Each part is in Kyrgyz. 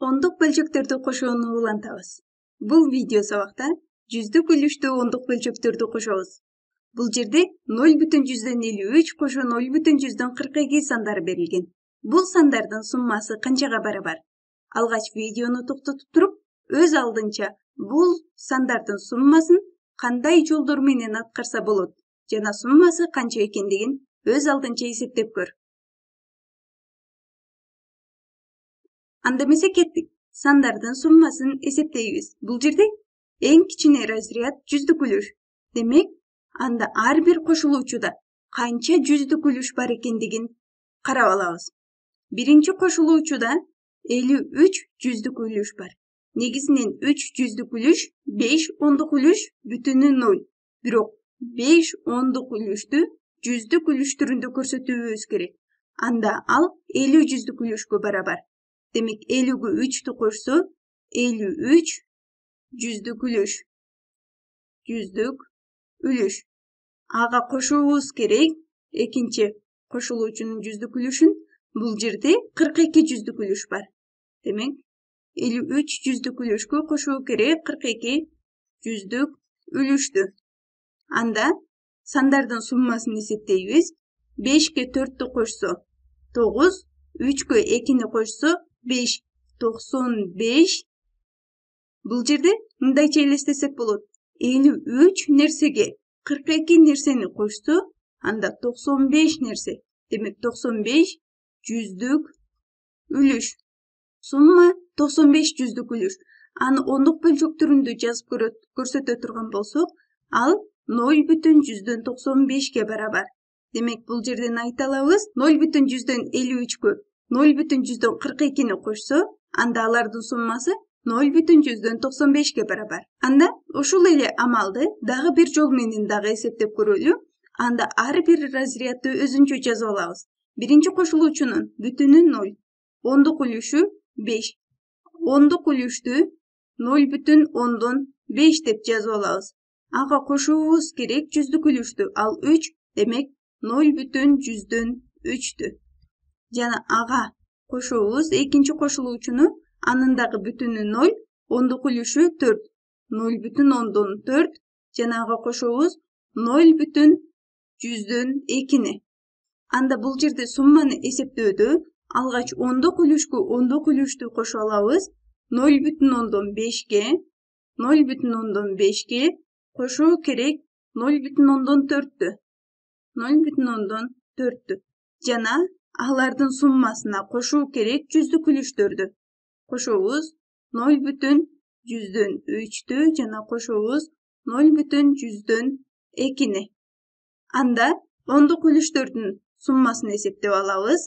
Ондук бөлчөктөрдү кошууну улантабыз. Бул видео сабакта жүздүк үлүштүү ондук бөлчөктөрдү кошобуз. Бул жерде 0,53 кошо 0,42 сандары берилген. Бул сандардын суммасы канчага барабар? Алгач видеону токтотуп туруп, өз алдынча бул сандардын суммасын кандай жолдор менен аткарса болот жана суммасы канча экендигин өз алдынча эсептеп көр. Анда эмесе кеттик. Сандардын суммасын эсептейбиз. Бул жерде эң кичине разряд жүздүк үлүш. Демек, анда ар бир кошулуучуда канча жүздүк үлүш бар экендигин карап алабыз. Биринчи кошулуучуда 53 жүздүк үлүш бар. Негизинен 3 жүздүк үлүш 5 ондук үлүш бүтүнү 0. Бирок 5 ондук үлүштү жүздүк үлүш түрүндө көрсөтүүбүз керек. Анда ал 50 жүздүк үлүшкө барабар. Демек 50-гө 3-тү кошсо 53 жүздүк үлүш. Жүздүк үлүш. Ага кошуубуз керек экинчи кошулуучунун жүздүк үлүшүн. Бул жерде 42 жүздүк үлүш бар. Демек 53 жүздүк үлүшкө кошуу керек 42 жүздүк үлүштү. Анда сандардын суммасын эсептейбиз. 5-ке 4-тү кошсо 9, 3-кө 2-ни кошсо 5, 95. Бул жерде мындайча элестесек болот. 53 нерсеге 42 нерсени кошсо, анда 95 нерсе. Демек 95 жүздүк үлүш. Сумма 95 жүздүк үлүш. Аны ондук бөлчөктөрүндө жазып көрсөтө турган болсок, ал 0,95ке барабар. Демек бул жерден айта алабыз 0,53кө 0,42ни кошсо, анда алардын суммасы 0,95ке барабар. Анда ушул эле амалды дагы бир жол менен дагы эсептеп көрөлү. Анда ар бир разрядты өзүнчө жазып алабыз. Биринчи кошулуучунун бүтүнү 0, ондук үлүшү 5. Ондук үлүштү 0,5 деп жазып алабыз. Ага кошуубуз керек жүздүк үлүштү, ал 3, демек 0,3'tү. Жана ага кошуубуз экинчи кошулуучуну, анын дагы бүтүнү 0, ондук үлүшү 4. 0,4 жана ага кошуубуз 0,2'ни. Анда бул жерде сумманы эсептөөдө алгач ондук үлүшкө ондук үлүштү кошо алабыз. 0,5ке 0,5ке кошуу керек 0,4'тү. 0,4'тү. Жана алардын суммасына кошуу керек жүздүк үлүштөрдү. Кошуубуз 0,3'тү жана кошуубуз 0,2'ни. Анда ондук үлүштөрдүн суммасын эсептеп алабыз.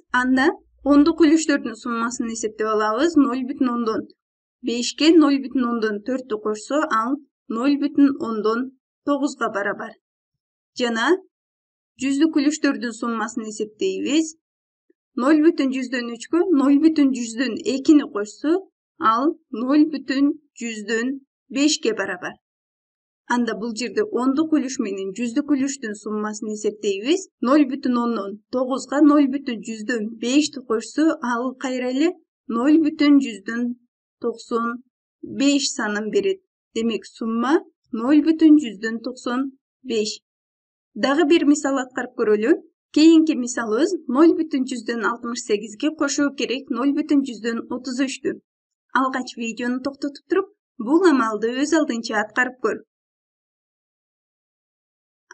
0,5ке 0,4'тү кошсо, ал 0,9га барабар. Жана жүздүк үлүштөрдүн суммасын эсептейбиз. 0,3кө 0,2'ни кошсо, ал 0,5ке барабар. Анда бул жерде ондук үлүш менен жүздүк үлүштүн суммасын эсептейбиз. 0,9га 0,5'ти кошсо, ал кайра эле 0,95 санын берет. Демек сумма 0,95. Дагы бир мисал аткарып көрөлү. Кийинки мисалыбыз 0,68ге кошуу керек 0,33'тү. Алгач видеону токтотуп туруп, бул амалды өз алдынча аткарып көр.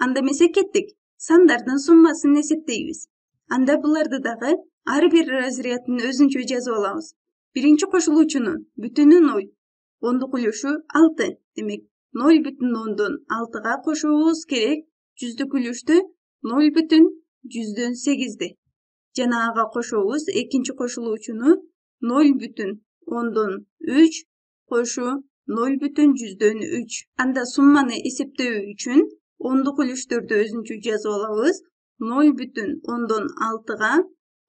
Анда эмесе кеттик. Сандардын суммасын эсептейбиз. Анда буларды дагы ар бир разрядын өзүнчө жазып алабыз. Биринчи кошулуучунун бүтүнү 0, ондук үлүшү 6. Демек 0,6га кошуубуз керек жүздүк үлүштү 0,8'ди. Жана ага кошуубуз экинчи кошулуучуну 0,3 кошу 0,3. Анда сумманы эсептөө үчүн ондук үлүштөрдү өзүнчө жазып алабыз. 0,6га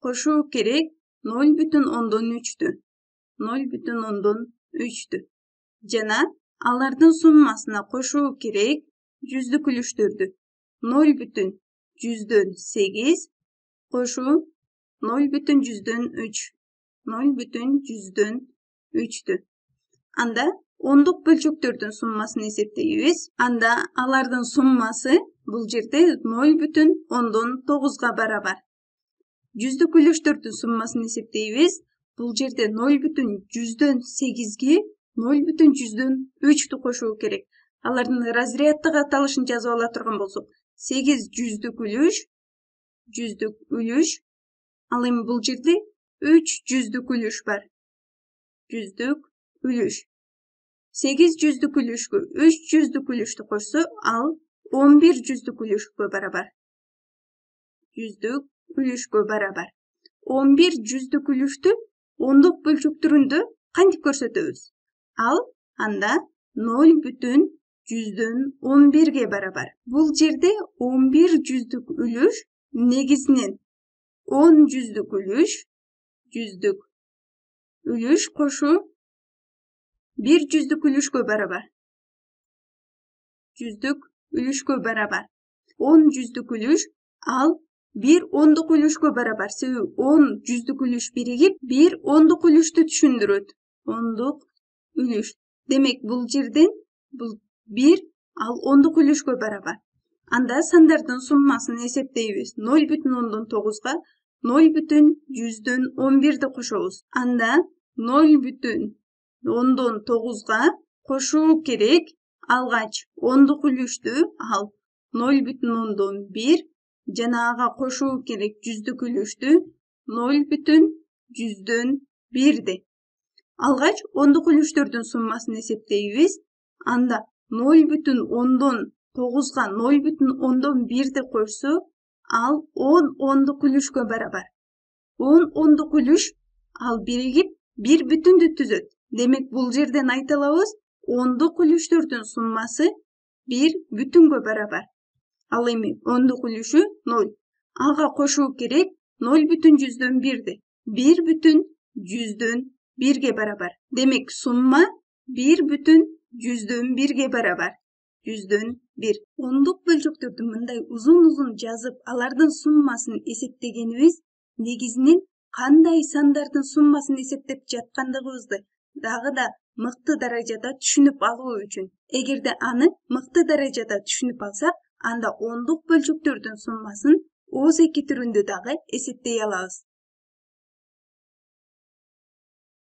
кошуу керек 0,3'тү. 0,3'тү. Жана алардын суммасына кошуу керек жүздүк үлүштөрдү. 0,8 кошу 0,3. 3'tü. Anda onduk bölçөктөрдүн суммасын эсептейбиz. Anda алардын суммасы бул жерде 0,9 барабар. Жүздүк үлүштөрдүн суммасын эсептейбиз. Бул жерде 0,8ге 0,3'тү кошуу керек. Алардын разряддык аталышын жазып ала турган болсок, 8 жүздүк үлүш. Ал эми бул жерде 3 жүздүк үлүш бар. Жүздүк үлүш. 8 жүздүк үлүшкө 3 жүздүк үлүштү кошсо, ал 11 жүздүк үлүшкө барабар. Жүздүк үлүшкө барабар. 11 жүздүк үлүштү ондук бөлчөктөрүндө кантип көрсөтөбүз? Ал анда 0,11ге барабар. Бул жерде 11 жүздүк үлүш негизинен 10 жүздүк үлүш кошу 1 жүздүк үлүшкө барабар. Жүздүк үлүшкө барабар. 10 жүздүк үлүш ал 1 ондук үлүшкө барабар. Себеби 10 жүздүк үлүш биригип 1 ондук үлүштү түшүндүрөт. Ондук үлүш. Демек бул жерден бул 1 ал ондук үлүшкө барабар. Анда сандардын суммасын эсептейбиз. 0,9га 0,11ди кошобуз. Анда 0,9га кошуу керек. Алгач ондук үлүштү ал 0,1 жанага кошуу керек жүздүк үлүштү 0,1'ди. Алгач ондук үлүштөрдүн суммасын эсептейбиз. Анда 0,9га 0,1'ди кошсо, ал 10 ондук үлүшкө барабар. 10 ондук үлүш ал биригип 1 бүтүндү түзөт. Демек бул жерден айта алабыз, ондук үлүштөрдүн суммасы 1 бүтүнгө барабар. Ал эми ондук үлүшү 0. Ага кошуу керек 0,1'ди. 1,1'ге барабар. Демек сумма 1,1'ге барабар. 100'дөн 1. Ондук бөлчөктөрдү мындай узун жазып, алардын суммасын эсептегенибиз негизинен кандай сандардын суммасын эсептеп жаткандыгыбызды дагы да мыкты даражада түшүнүп алуу үчүн. Эгерде аны мыкты даражада түшүнүп алсак, анда ондук бөлчөктөрдүн суммасын ооз эки түрүндө дагы эсептей алабыз.